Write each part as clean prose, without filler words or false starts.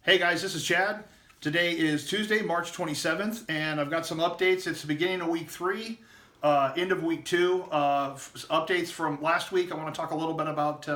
Hey guys, this is Chad. Today is Tuesday, March 27th, and I've got some updates. It's the beginning of week 3, end of week 2. Updates from last week. I want to talk a little bit about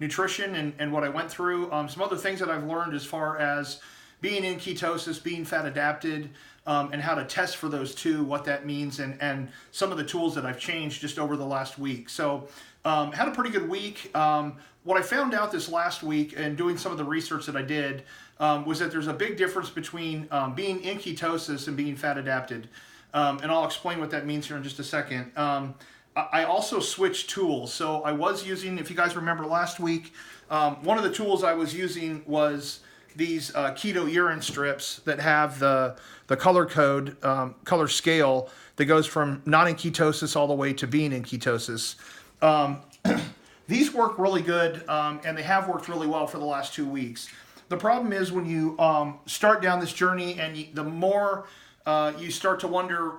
nutrition and what I went through. Some other things that I've learned as far as being in ketosis, being fat adapted, and how to test for those two, what that means, and some of the tools that I've changed just over the last week. So, had a pretty good week. What I found out this last week and doing some of the research that I did was that there's a big difference between being in ketosis and being fat adapted. And I'll explain what that means here in just a second. I also switched tools. So I was using, if you guys remember last week, one of the tools I was using was these keto urine strips that have the color code, color scale that goes from not in ketosis all the way to being in ketosis. These work really good, and they have worked really well for the last 2 weeks. The problem is when you start down this journey and the more you start to wonder,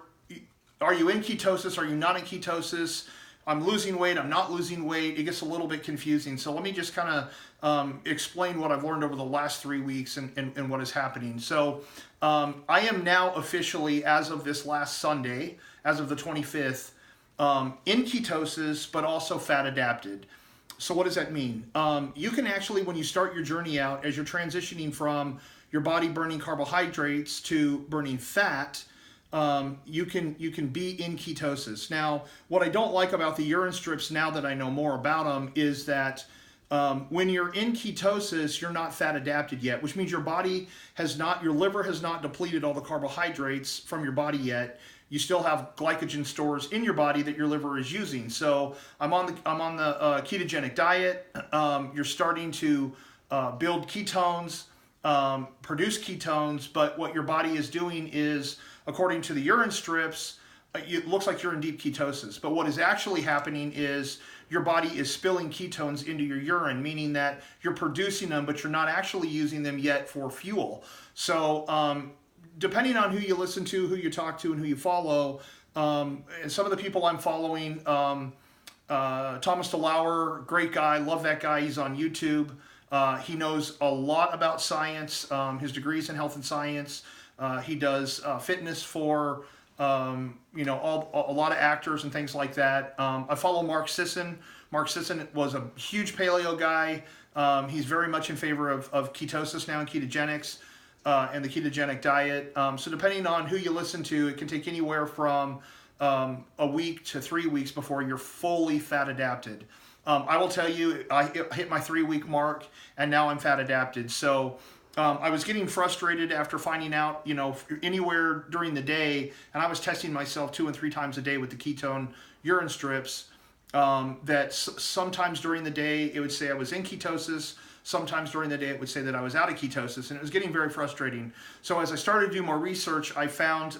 are you in ketosis? Are you not in ketosis? I'm losing weight. I'm not losing weight. It gets a little bit confusing. So let me just kind of explain what I've learned over the last 3 weeks and what is happening. So I am now officially, as of this last Sunday, as of the 25th, in ketosis, but also fat adapted. So what does that mean? You can actually, when you start your journey out, as you're transitioning from your body burning carbohydrates to burning fat, you can be in ketosis. Now, what I don't like about the urine strips now that I know more about them is that when you're in ketosis, you're not fat adapted yet, which means your liver has not depleted all the carbohydrates from your body yet. You still have glycogen stores in your body that your liver is using. So I'm on the ketogenic diet. You're starting to build ketones, produce ketones, but what your body is doing is, according to the urine strips, it looks like you're in deep ketosis. But what is actually happening is your body is spilling ketones into your urine, meaning that you're producing them, but you're not actually using them yet for fuel. So depending on who you listen to, who you talk to, and who you follow, and some of the people I'm following, Thomas DeLauer, great guy, love that guy. He's on YouTube. He knows a lot about science. His degree's in health and science. He does fitness for a lot of actors and things like that. I follow Mark Sisson. Mark Sisson was a huge paleo guy. He's very much in favor of ketosis now and ketogenics. And the ketogenic diet. So depending on who you listen to, it can take anywhere from a week to 3 weeks before you're fully fat adapted. I will tell you, I hit my 3-week mark and now I'm fat adapted. So I was getting frustrated after finding out, anywhere during the day, and I was testing myself 2 and 3 times a day with the ketone urine strips, that sometimes during the day it would say I was in ketosis. Sometimes during the day it would say that I was out of ketosis, and it was getting very frustrating. So as I started to do more research, I found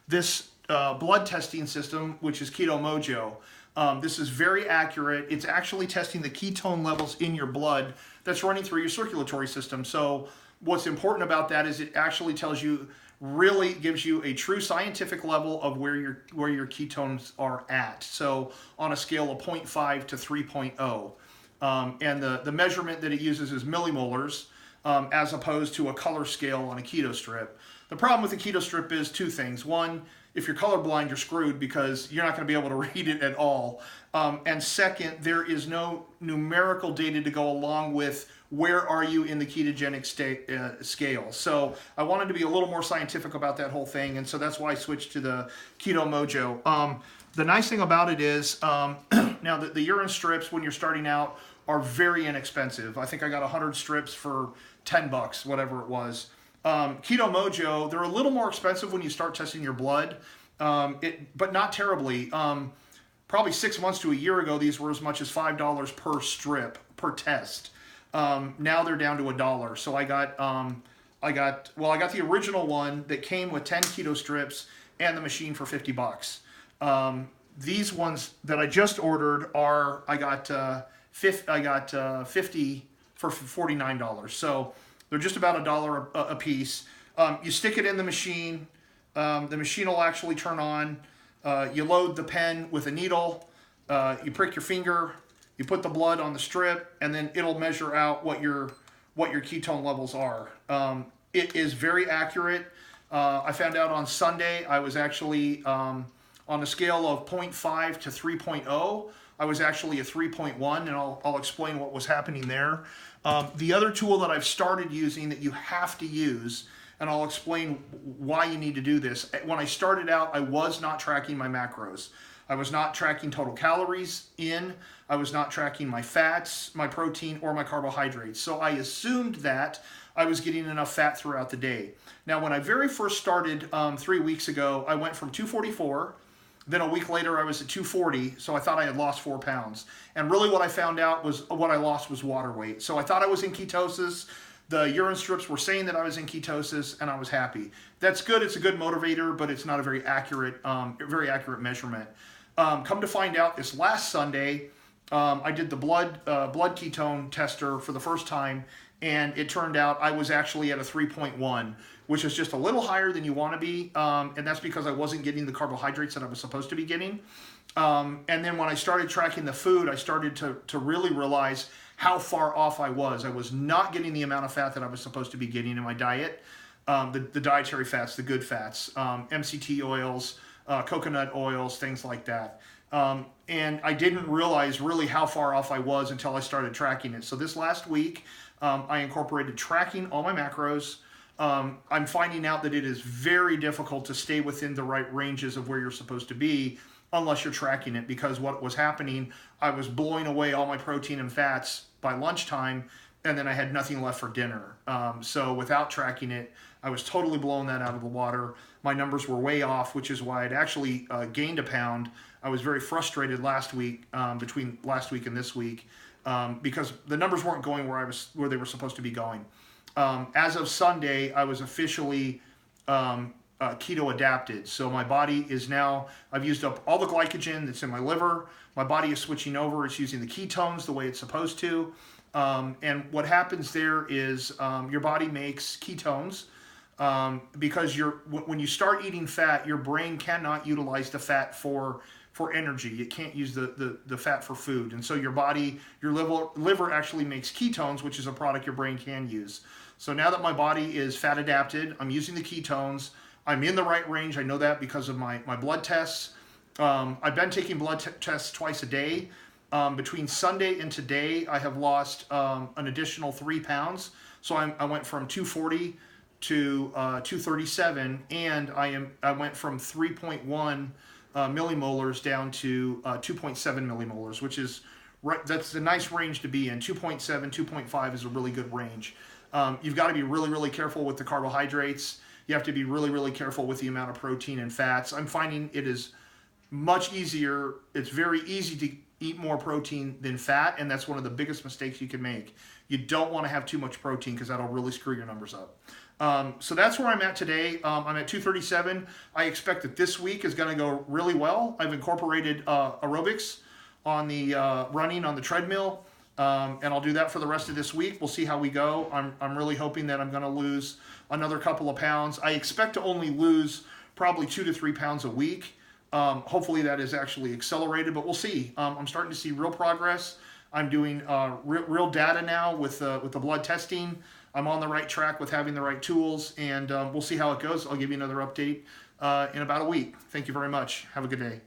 this blood testing system, which is Keto Mojo. This is very accurate. It's actually testing the ketone levels in your blood that's running through your circulatory system. So what's important about that is it actually tells you, really gives you a true scientific level of where your ketones are at. So on a scale of 0.5 to 3.0. And the measurement that it uses is millimolars, as opposed to a color scale on a keto strip. The problem with the keto strip is 2 things. One, if you're colorblind, you're screwed because you're not going to be able to read it at all. And second, there is no numerical data to go along with where are you in the ketogenic scale. So I wanted to be a little more scientific about that whole thing, and so that's why I switched to the Keto Mojo. The nice thing about it is, now the urine strips, when you're starting out, are very inexpensive. I think I got 100 strips for $10, whatever it was. Keto Mojo, they're a little more expensive when you start testing your blood, but not terribly. Probably 6 months to a year ago, these were as much as $5 per strip, per test. Now they're down to $1. So I got the original one that came with 10 keto strips and the machine for $50. These ones that I just ordered I got 50 for $49. So they're just about $1 a piece. You stick it in the machine. The machine will actually turn on. You load the pen with a needle. You prick your finger. You put the blood on the strip, and then it'll measure out what your what your ketone levels are. It is very accurate. I found out on Sunday I was actually on a scale of 0.5 to 3.0. I was actually a 3.1, and I'll explain what was happening there. The other tool that I've started using that you have to use, and I'll explain why you need to do this. When I started out, I was not tracking my macros. I was not tracking total calories in. I was not tracking my fats, my protein, or my carbohydrates. So I assumed that I was getting enough fat throughout the day. Now, when I very first started 3 weeks ago, I went from 244. Then a week later, I was at 240, so I thought I had lost 4 pounds. And really what I found out was what I lost was water weight. So I thought I was in ketosis. The urine strips were saying that I was in ketosis, and I was happy. That's good. It's a good motivator, but it's not a very accurate measurement. Come to find out, this last Sunday, I did the blood ketone tester for the first time, and it turned out I was actually at a 3.1, which is just a little higher than you want to be, and that's because I wasn't getting the carbohydrates that I was supposed to be getting. And then when I started tracking the food, I started to really realize how far off I was. I was not getting the amount of fat that I was supposed to be getting in my diet, the dietary fats, the good fats, MCT oils, coconut oils, things like that. And I didn't realize really how far off I was until I started tracking it. So this last week, I incorporated tracking all my macros. I'm finding out that it is very difficult to stay within the right ranges of where you're supposed to be unless you're tracking it, because what was happening, I was blowing away all my protein and fats by lunchtime, and then I had nothing left for dinner. So without tracking it, I was totally blowing that out of the water. My numbers were way off, which is why I'd actually gained a pound. I was very frustrated last week, between last week and this week, because the numbers weren't going where they were supposed to be going. As of Sunday, I was officially keto adapted. So my body is now, I've used up all the glycogen that's in my liver. My body is switching over. It's using the ketones the way it's supposed to. And what happens there is your body makes ketones because when you start eating fat, your brain cannot utilize the fat for energy. It can't use the fat for food. And so your liver actually makes ketones, which is a product your brain can use. So now that my body is fat adapted, I'm using the ketones. I'm in the right range. I know that because of my blood tests. I've been taking blood tests twice a day. Between Sunday and today, I have lost an additional 3 pounds. So I went from 240 to 237, and I went from 3.1 millimolars down to 2.7 millimolars, which is right. That's a nice range to be in. 2.7, 2.5 is a really good range. You've got to be really, really careful with the carbohydrates. You have to be really, really careful with the amount of protein and fats. I'm finding it is much easier. It's very easy to eat more protein than fat, and that's one of the biggest mistakes you can make. You don't want to have too much protein because that'll really screw your numbers up. So that's where I'm at today. I'm at 237. I expect that this week is going to go really well. I've incorporated aerobics on the running on the treadmill, and I'll do that for the rest of this week. We'll see how we go. I'm really hoping that I'm going to lose another couple of pounds. I expect to only lose probably 2 to 3 pounds a week. Hopefully that is actually accelerated, but we'll see. I'm starting to see real progress. I'm doing real data now with the blood testing. I'm on the right track with having the right tools, and we'll see how it goes. I'll give you another update in about a week. Thank you very much. Have a good day.